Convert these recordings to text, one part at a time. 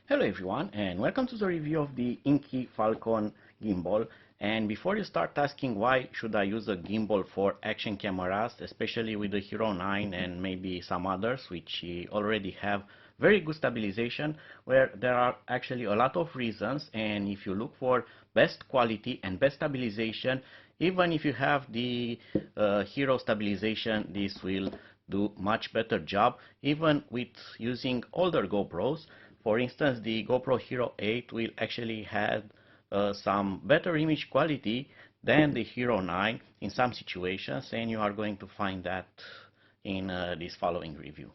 Hello everyone, and welcome to the review of the Inkee Falcon gimbal. And before you start asking why should I use a gimbal for action cameras, especially with the Hero 9 and maybe some others which already have very good stabilization, where there are actually a lot of reasons. And if you look for best quality and best stabilization, even if you have the Hero stabilization, this will do much better job even with using older GoPros. For instance, the GoPro Hero 8 will actually have some better image quality than the Hero 9 in some situations, and you are going to find that in this following review.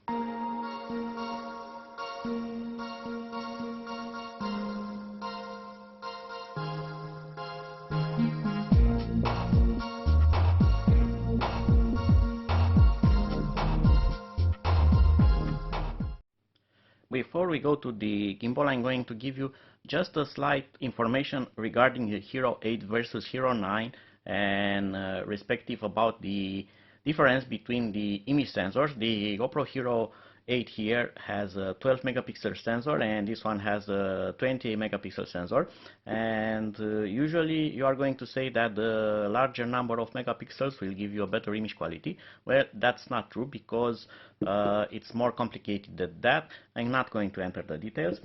Before we go to the gimbal, I'm going to give you just a slight information regarding the Hero 8 versus Hero 9 and respective about the difference between the image sensors. The GoPro Hero 8 here has a 12 megapixel sensor and this one has a 20 megapixel sensor, and usually you are going to say that the larger number of megapixels will give you a better image quality. Well, that's not true, because it's more complicated than that. I'm not going to enter the details.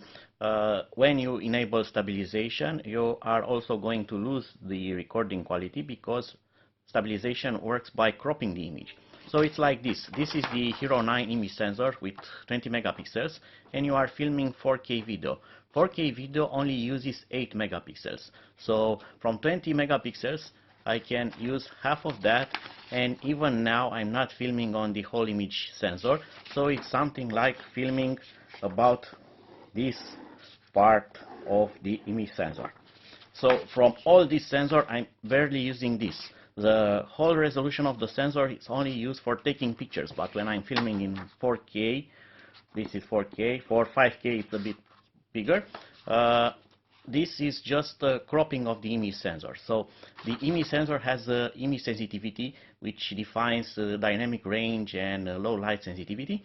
When you enable stabilization, you are also going to lose the recording quality, because stabilization works by cropping the image. So it's like this. This is the Hero 9 image sensor with 20 megapixels, and you are filming 4K video. 4K video only uses 8 megapixels. So from 20 megapixels, I can use half of that, and even now I'm not filming on the whole image sensor. So it's something like filming about this part of the image sensor. So from all this sensor, I'm barely using this. The whole resolution of the sensor is only used for taking pictures, but when I'm filming in 4K, this is 4K, for 5K it's a bit bigger. This is just cropping of the image sensor. So the image sensor has image sensitivity, which defines dynamic range and low light sensitivity.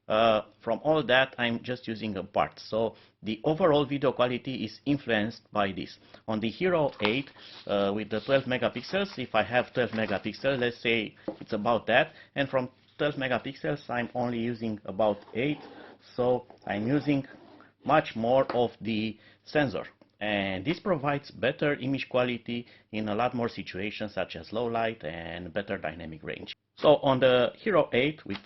From all that, I'm just using a part. So the overall video quality is influenced by this. On the Hero 8 with the 12 megapixels, if I have 12 megapixels, let's say it's about that, and from 12 megapixels I'm only using about 8, so I'm using much more of the sensor. And this provides better image quality in a lot more situations, such as low light and better dynamic range. So on the Hero 8 with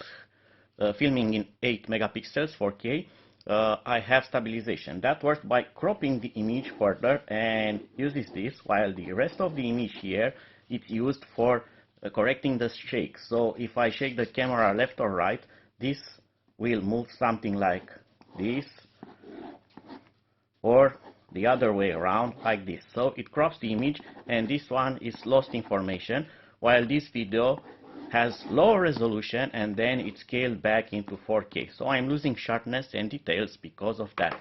filming in 8 megapixels 4K, I have stabilization. That works by cropping the image further and uses this, while the rest of the image here it's used for correcting the shake. So if I shake the camera left or right, this will move something like this, or the other way around like this. So it crops the image, and this one is lost information, while this video has low resolution and then it's scaled back into 4K. So I'm losing sharpness and details because of that.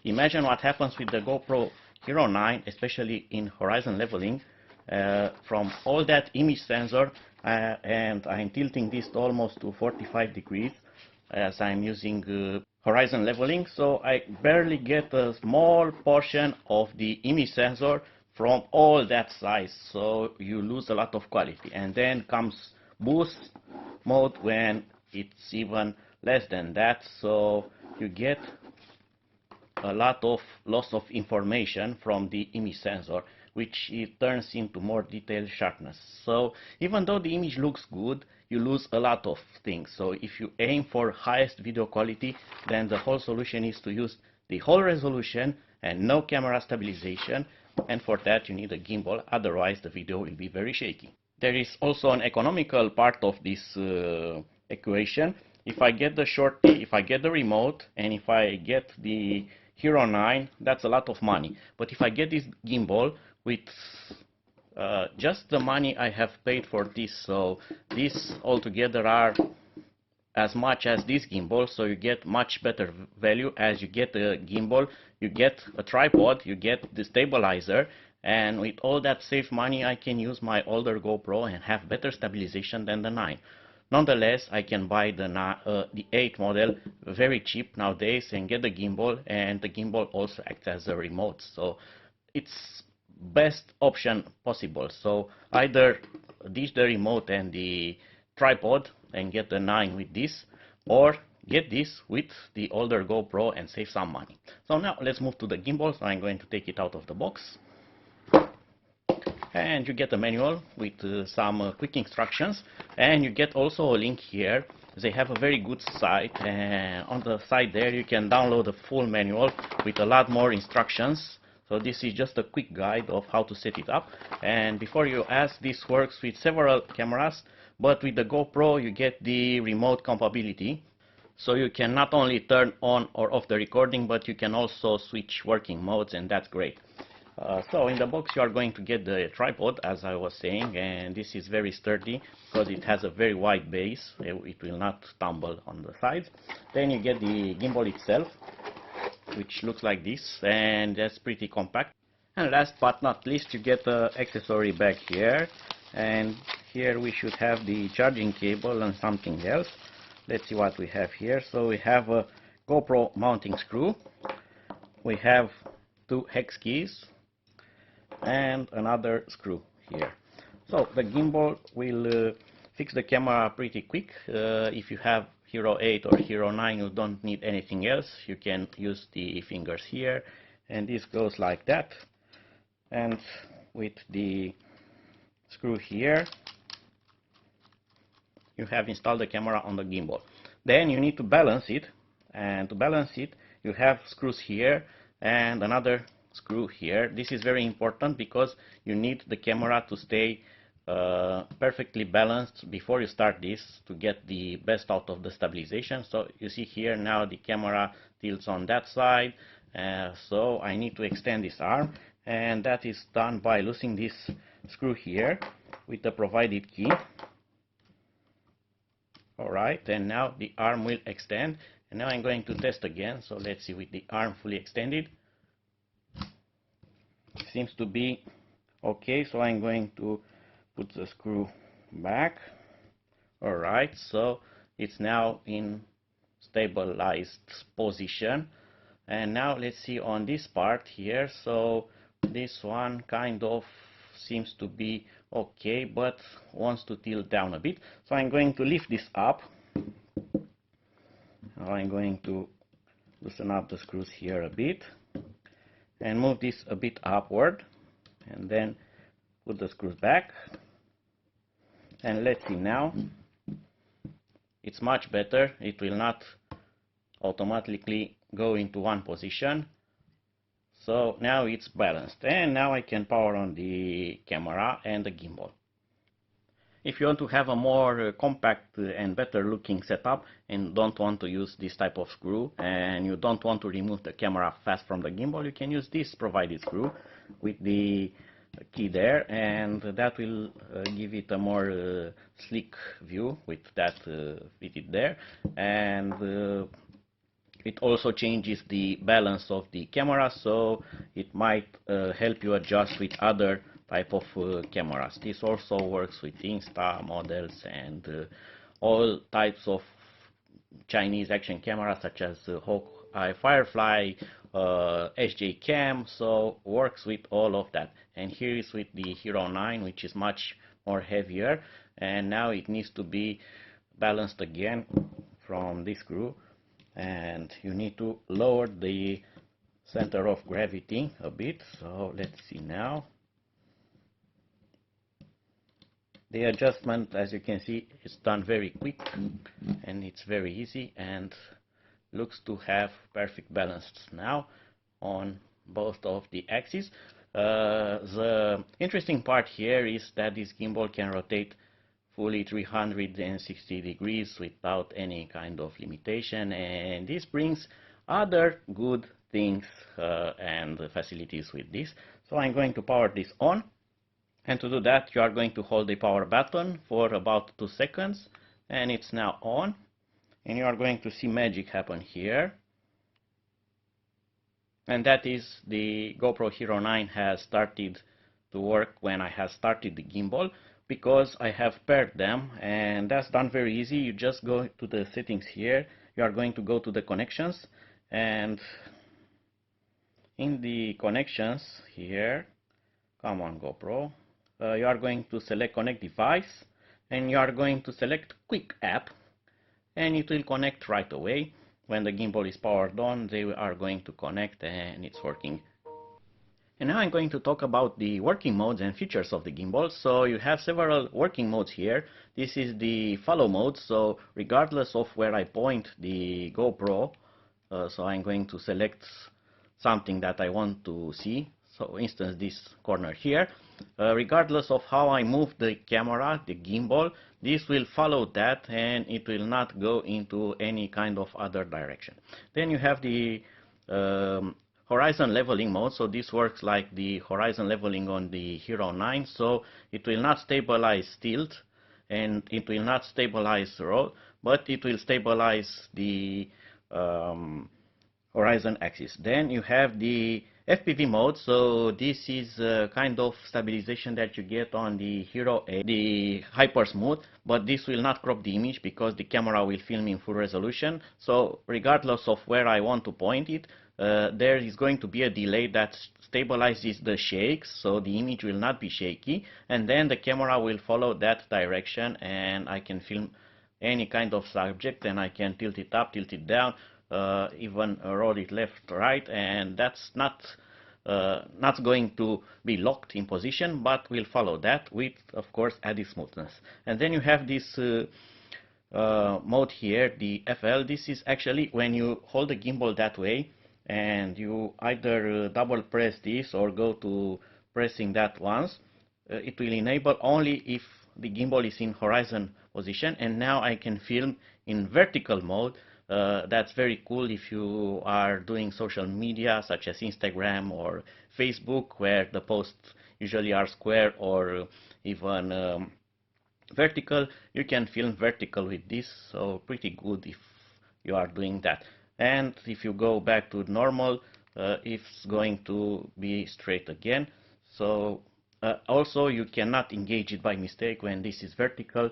Imagine what happens with the GoPro Hero 9, especially in horizon leveling. From all that image sensor, and I'm tilting this almost to 45 degrees as I'm using horizon leveling, so I barely get a small portion of the image sensor from all that size, so you lose a lot of quality. And then comes boost mode when it's even less than that, so you get a lot of loss of information from the image sensor, which it turns into more detailed sharpness. So even though the image looks good, you lose a lot of things. So if you aim for highest video quality, then the whole solution is to use the whole resolution and no camera stabilization, and for that you need a gimbal, otherwise the video will be very shaky. There is also an economical part of this equation. If I get the shorty, if I get the remote, and if I get the Hero 9, that's a lot of money. But if I get this gimbal with just the money I have paid for this, so these altogether are as much as this gimbal, so you get much better value. As you get a gimbal, you get a tripod, you get the stabilizer, and with all that saved money I can use my older GoPro and have better stabilization than the 9. Nonetheless, I can buy the 8 model very cheap nowadays and get the gimbal, and the gimbal also acts as a remote. So it's best option possible. So either ditch the remote and the tripod and get the 9 with this, or get this with the older GoPro and save some money. So now let's move to the gimbal. So I'm going to take it out of the box. And you get a manual with some quick instructions, and you get also a link here. They have a very good site, and on the site there you can download a full manual with a lot more instructions. So this is just a quick guide of how to set it up. And before you ask, this works with several cameras, but with the GoPro you get the remote compatibility. So you can not only turn on or off the recording, but you can also switch working modes, and that's great. So in the box you are going to get the tripod, as I was saying, and this is very sturdy because it has a very wide base. It will not tumble on the sides. Then you get the gimbal itself, which looks like this, and that's pretty compact. And last but not least, you get the accessory bag here, and here we should have the charging cable and something else. Let's see what we have here. So we have a GoPro mounting screw, we have 2 hex keys, and another screw here. So the gimbal will fix the camera pretty quick. If you have Hero 8 or Hero 9, you don't need anything else. You can use the fingers here, and this goes like that. And with the screw here, you have installed the camera on the gimbal. Then you need to balance it, and to balance it you have screws here and another screw here. This is very important because you need the camera to stay perfectly balanced before you start this to get the best out of the stabilization. So you see here now the camera tilts on that side, so I need to extend this arm, and that is done by loosening this screw here with the provided key. Alright, and now the arm will extend, and now I'm going to test again. So let's see with the arm fully extended. Seems to be okay, so I'm going to put the screw back. Alright, so it's now in stabilized position. And now let's see on this part here. So this one kind of seems to be okay, but wants to tilt down a bit. So I'm going to lift this up. Now I'm going to loosen up the screws here a bit and move this a bit upward, and then put the screws back. And let's see now. It's much better. It will not automatically go into one position. So now it's balanced, and now I can power on the camera and the gimbal. If you want to have a more compact and better looking setup and don't want to use this type of screw, and you don't want to remove the camera fast from the gimbal, you can use this provided screw with the key there, and that will give it a more sleek view with that fitted there. And it also changes the balance of the camera, so it might help you adjust with other type of cameras. This also works with Insta models and all types of Chinese action cameras such as Hawkeye Firefly, SJ Cam, so works with all of that. And here is with the Hero 9, which is much more heavier, and now it needs to be balanced again from this screw, and you need to lower the center of gravity a bit. So let's see now. The adjustment, as you can see, is done very quick and it's very easy, and looks to have perfect balance now on both of the axes. The interesting part here is that this gimbal can rotate fully 360 degrees without any kind of limitation, and this brings other good things and facilities with this. So I'm going to power this on, and to do that you are going to hold the power button for about 2 seconds, and it's now on, and you are going to see magic happen here. And that is the GoPro Hero 9 has started to work when I have started the gimbal. because I have paired them, and that's done very easy. You just go to the settings here. You are going to go to the connections, and in the connections here, come on GoPro, you are going to select connect device, and you are going to select quick app, and it will connect right away. When the gimbal is powered on, they are going to connect and it's working. And now I'm going to talk about the working modes and features of the gimbal. So you have several working modes here. This is the follow mode, so regardless of where I point the GoPro, so I'm going to select something that I want to see. So for instance, this corner here. Regardless of how I move the camera, the gimbal, this will follow that and it will not go into any kind of other direction. Then you have the horizon leveling mode. So this works like the horizon leveling on the Hero 9. So it will not stabilize tilt and it will not stabilize roll, but it will stabilize the horizon axis. Then you have the FPV mode, so this is a kind of stabilization that you get on the Hero 8, the hyper smooth, but this will not crop the image because the camera will film in full resolution. So regardless of where I want to point it, there is going to be a delay that stabilizes the shakes, so the image will not be shaky, and then the camera will follow that direction and I can film any kind of subject, and I can tilt it up, tilt it down, even roll it left, right, and that's not going to be locked in position, but will follow that with, of course, added smoothness. And then you have this mode here, the FL. This is actually when you hold the gimbal that way and you either double press this or go to pressing that once. It will enable only if the gimbal is in horizon position, and now I can film in vertical mode. That's very cool if you are doing social media such as Instagram or Facebook, where the posts usually are square or even vertical. You can film vertical with this, so pretty good if you are doing that. And if you go back to normal, it's going to be straight again. So also you cannot engage it by mistake when this is vertical.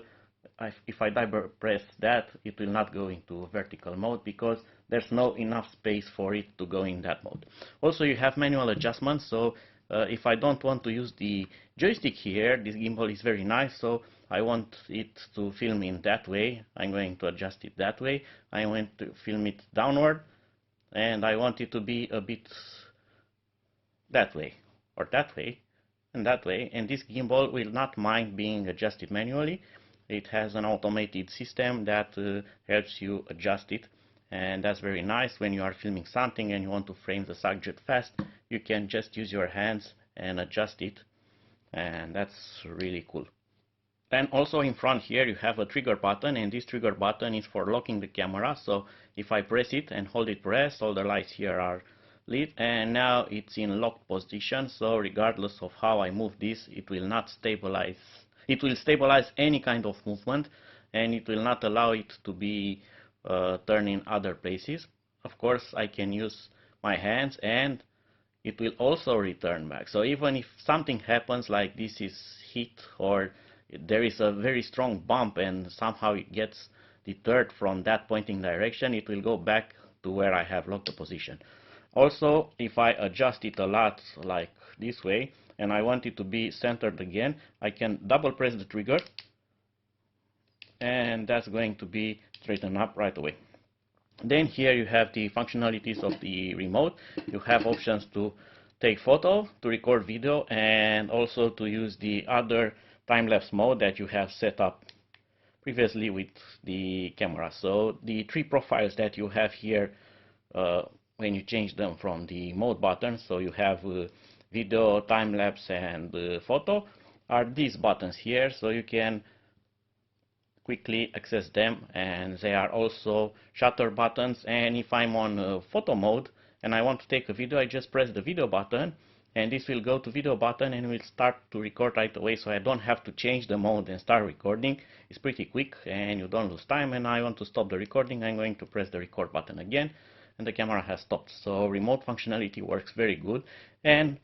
If I double press that, it will not go into vertical mode because there's no enough space for it to go in that mode. Also, you have manual adjustments, so if I don't want to use the joystick here, this gimbal is very nice, so I want it to film in that way. I'm going to adjust it that way. I want to film it downward, and I want it to be a bit that way, or that way, and that way, and this gimbal will not mind being adjusted manually. It has an automated system that helps you adjust it, and that's very nice. When you are filming something and you want to frame the subject fast, you can just use your hands and adjust it, and that's really cool. And also in front here you have a trigger button, and this trigger button is for locking the camera. So if I press it and hold it pressed, all the lights here are lit, and now it's in locked position. So regardless of how I move this, it will not stabilize. It will stabilize any kind of movement, and it will not allow it to be turned in other places. Of course, I can use my hands, and it will also return back. So even if something happens, like this is hit, or there is a very strong bump and somehow it gets deterred from that pointing direction, it will go back to where I have locked the position. Also, if I adjust it a lot, like this way, and I want it to be centered again, I can double press the trigger, and that's going to be straightened up right away. Then here you have the functionalities of the remote. You have options to take photo, to record video, and also to use the other time-lapse mode that you have set up previously with the camera. So the three profiles that you have here when you change them from the mode button, so you have video, time-lapse, and photo, are these buttons here, so you can quickly access them, and they are also shutter buttons. And if I'm on photo mode and I want to take a video, I just press the video button, and this will go to video button and will start to record right away, so I don't have to change the mode and start recording. It's pretty quick and you don't lose time. And I want to stop the recording, I'm going to press the record button again, and the camera has stopped. So remote functionality works very good, and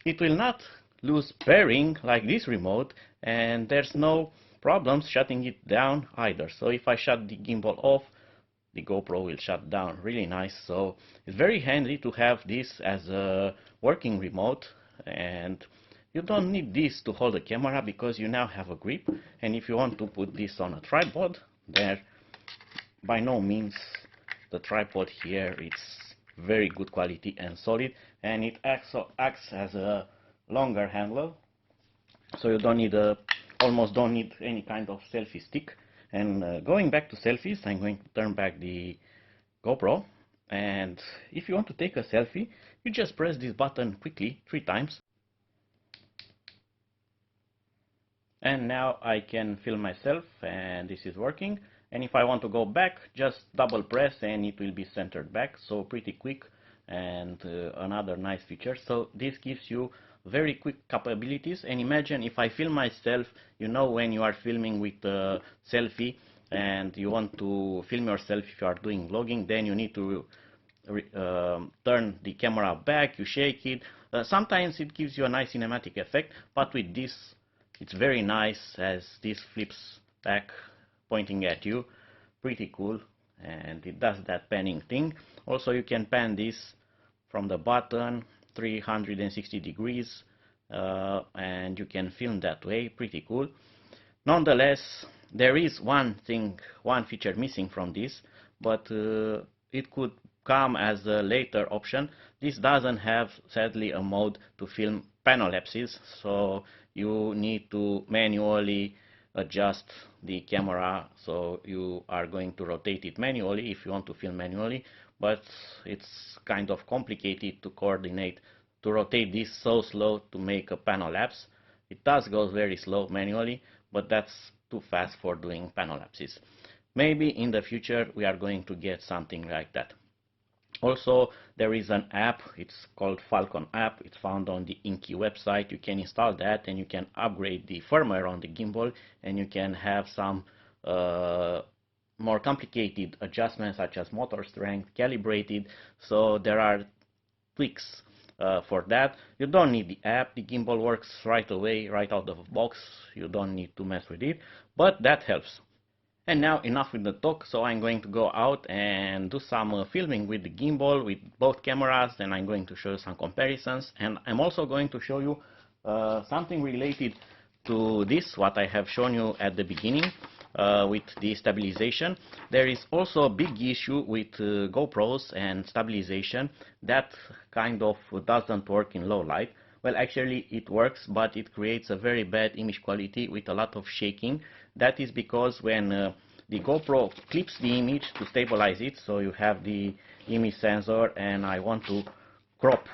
it will not lose pairing like this remote, and there's no problems shutting it down either. So if I shut the gimbal off, the GoPro will shut down. Really nice. So it's very handy to have this as a working remote, and you don't need this to hold the camera because you now have a grip. And if you want to put this on a tripod, there by no means the tripod here, it's very good quality and solid, and it acts as a longer handle, so you don't need almost don't need any kind of selfie stick. And going back to selfies, I'm going to turn back the GoPro, and if you want to take a selfie, you just press this button quickly 3 times, and now I can film myself, and this is working. And if I want to go back, just double press and it will be centered back, so pretty quick. And another nice feature, so this gives you very quick capabilities. And imagine if I film myself, you know, when you are filming with a selfie and you want to film yourself if you are doing vlogging, then you need to turn the camera back, you shake it. Sometimes it gives you a nice cinematic effect, but with this it's very nice as this flips back pointing at you. Pretty cool, and it does that panning thing. Also, you can pan this from the button 360 degrees, and you can film that way. Pretty cool. Nonetheless, there is one feature missing from this, but it could come as a later option. This doesn't have, sadly, a mode to film panel lapses, so you need to manually adjust the camera, so you are going to rotate it manually if you want to film manually, but it's kind of complicated to coordinate to rotate this so slow to make a panel lapse. It does go very slow manually, but that's too fast for doing panel lapses. Maybe in the future we are going to get something like that. Also, there is an app, it's called Falcon app. It's found on the Inkee website. You can install that and you can upgrade the firmware on the gimbal, and you can have some more complicated adjustments such as motor strength, calibrated. So there are tweaks for that. You don't need the app. The gimbal works right away, right out of the box. You don't need to mess with it, but that helps. And now enough with the talk, so I'm going to go out and do some filming with the gimbal, with both cameras, and I'm going to show you some comparisons. And I'm also going to show you something related to this, what I have shown you at the beginning with the stabilization. There is also a big issue with GoPros and stabilization that kind of doesn't work in low light. Well, actually it works, but it creates a very bad image quality with a lot of shaking. That is because when the GoPro clips the image to stabilize it, so you have the image sensor, and I want to crop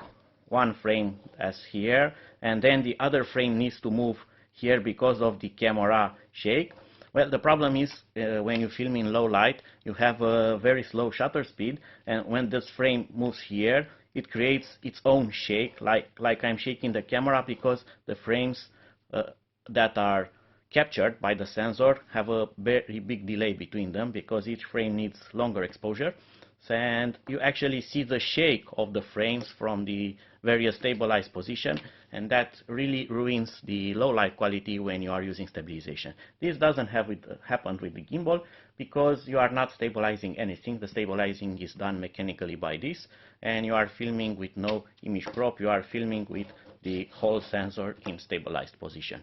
one frame as here, and then the other frame needs to move here because of the camera shake. Well, the problem is when you film in low light, you have a very slow shutter speed, and when this frame moves here, it creates its own shake, like I'm shaking the camera, because the frames that are captured by the sensor have a very big delay between them, because each frame needs longer exposure, and you actually see the shake of the frames from the various stabilized position, and that really ruins the low light quality when you are using stabilization. This doesn't happen with the gimbal, because you are not stabilizing anything. The stabilizing is done mechanically by this, and you are filming with no image crop. You are filming with the whole sensor in stabilized position.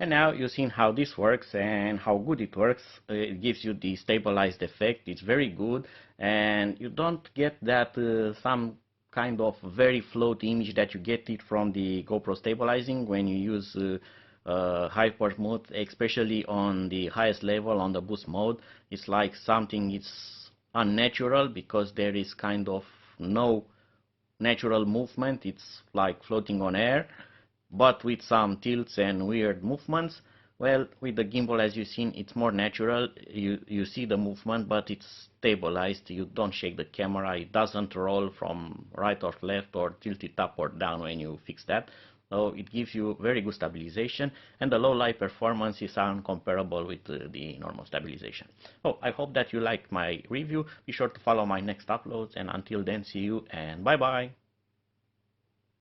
And now you've seen how this works and how good it works. It gives you the stabilized effect. It's very good, and you don't get that some kind of very floaty image that you get it from the GoPro stabilizing when you use hyper mode, especially on the highest level on the boost mode. It's like something it's unnatural because there is kind of no natural movement. It's like floating on air, but with some tilts and weird movements. Well, with the gimbal, as you've seen, it's more natural. You see the movement, but it's stabilized. You don't shake the camera. It doesn't roll from right or left or tilt it up or down when you fix that. So it gives you very good stabilization, and the low light performance is uncomparable with the normal stabilization. So I hope that you liked my review. Be sure to follow my next uploads, and until then, see you and bye bye.